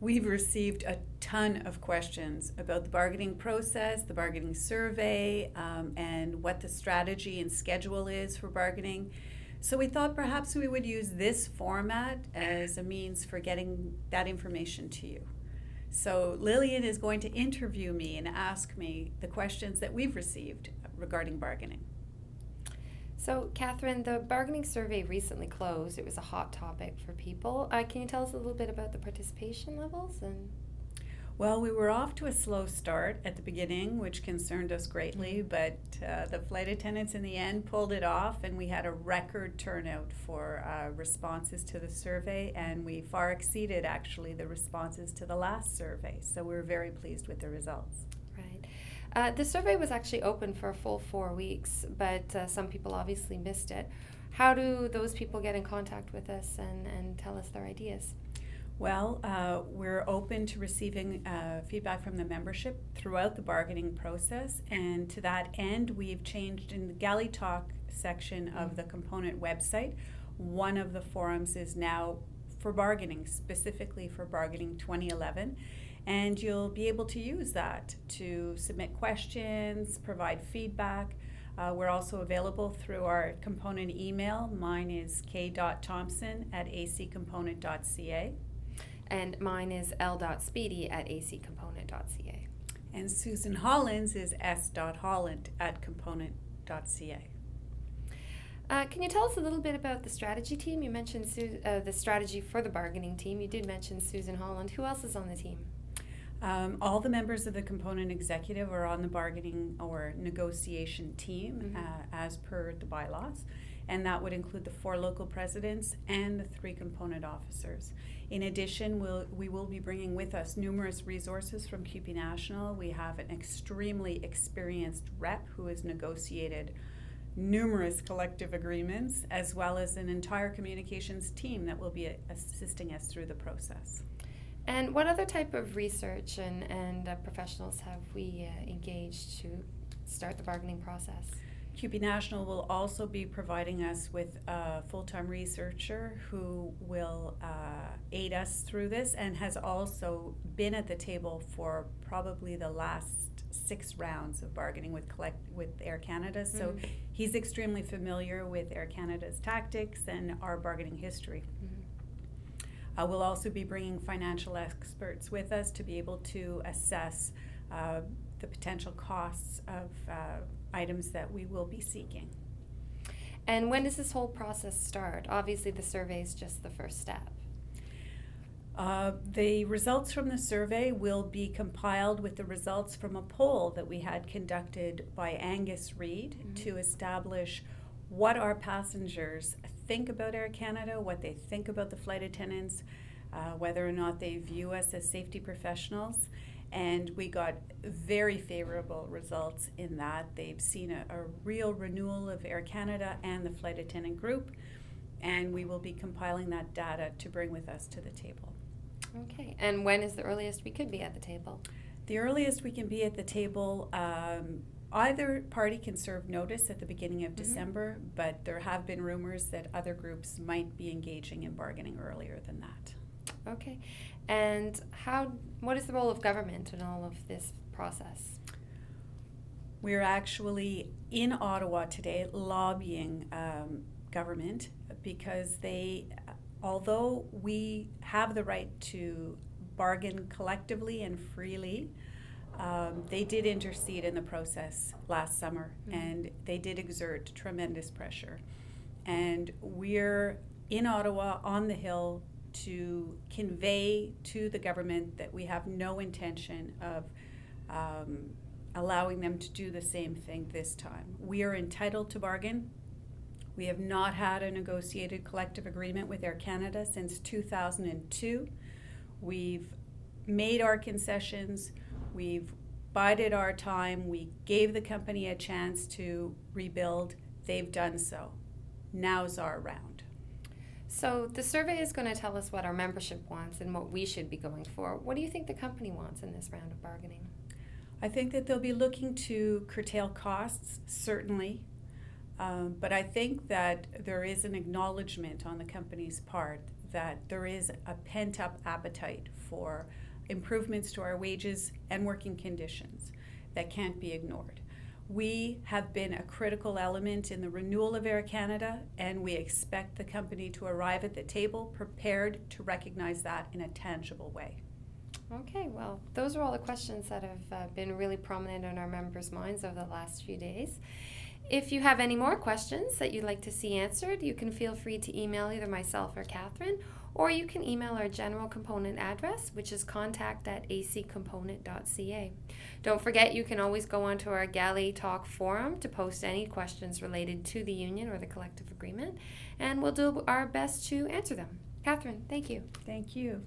We've received a ton of questions about the bargaining process, the bargaining survey, and what the strategy and schedule is for bargaining. So we thought perhaps we would use this format as a means for getting that information to you. So Lillian is going to interview me and ask me the questions that we've received regarding bargaining. So, Catherine, the bargaining survey recently closed. It was a hot topic for people. Can you tell us a little bit about the participation levels? Well, we were off to a slow start at the beginning, which concerned us greatly, but the flight attendants in the end pulled it off, and we had a record turnout for responses to the survey, and we far exceeded actually the responses to the last survey. So we were very pleased with the results. Right. The survey was actually open for a full 4 weeks, but some people obviously missed it. How do those people get in contact with us and tell us their ideas? Well, we're open to receiving feedback from the membership throughout the bargaining process, and to that end, we've changed in the Galley Talk section of the component website. One of the forums is now for bargaining, specifically for bargaining 2011, and you'll be able to use that to submit questions, provide feedback. We're also available through our component email. Mine is k.thompson@accomponent.ca. And mine is l.speedy@accomponent.ca. And Susan Hollins is s.holland@component.ca. Can you tell us a little bit about the strategy team? You mentioned the strategy for the bargaining team. You did mention Susan Holland. Who else is on the team? All the members of the component executive are on the bargaining or negotiation team as per the bylaws, and that would include the 4 local presidents and the 3 component officers. In addition, we will be bringing with us numerous resources from CUPE National. We have an extremely experienced rep who has negotiated numerous collective agreements, as well as an entire communications team that will be assisting us through the process. And what other type of research and professionals have we engaged to start the bargaining process? CUPE National will also be providing us with a full-time researcher who will aid us through this, and has also been at the table for probably the last 6 rounds of bargaining with Air Canada. So he's extremely familiar with Air Canada's tactics and our bargaining history. We'll also be bringing financial experts with us to be able to assess the potential costs of items that we will be seeking. And when does this whole process start? Obviously, the survey is just the first step. The results from the survey will be compiled with the results from a poll that we had conducted by Angus Reid to establish what our passengers think about Air Canada, what they think about the flight attendants, whether or not they view us as safety professionals. And we got very favorable results in that. They've seen a real renewal of Air Canada and the flight attendant group, and we will be compiling that data to bring with us to the table. Okay, and when is the earliest we could be at the table? The earliest we can be at the table, either party can serve notice at the beginning of December, but there have been rumors that other groups might be engaging in bargaining earlier than that. Okay, and what is the role of government in all of this process? We're actually in Ottawa today lobbying government because although we have the right to bargain collectively and freely, they did intercede in the process last summer, and they did exert tremendous pressure. And we're in Ottawa on the Hill to convey to the government that we have no intention of allowing them to do the same thing this time. We are entitled to bargain. We have not had a negotiated collective agreement with Air Canada since 2002. We've made our concessions. We've bided our time. We gave the company a chance to rebuild. They've done so. Now's our round. So the survey is going to tell us what our membership wants and what we should be going for. What do you think the company wants in this round of bargaining? I think that they'll be looking to curtail costs, certainly. But I think that there is an acknowledgement on the company's part that there is a pent-up appetite for improvements to our wages and working conditions that can't be ignored. We have been a critical element in the renewal of Air Canada, and we expect the company to arrive at the table prepared to recognize that in a tangible way. Okay, well, those are all the questions that have been really prominent in our members' minds over the last few days. If you have any more questions that you'd like to see answered, you can feel free to email either myself or Catherine, or you can email our general component address, which is contact@accomponent.ca. Don't forget, you can always go onto our Galley Talk forum to post any questions related to the union or the collective agreement, and we'll do our best to answer them. Catherine, thank you. Thank you.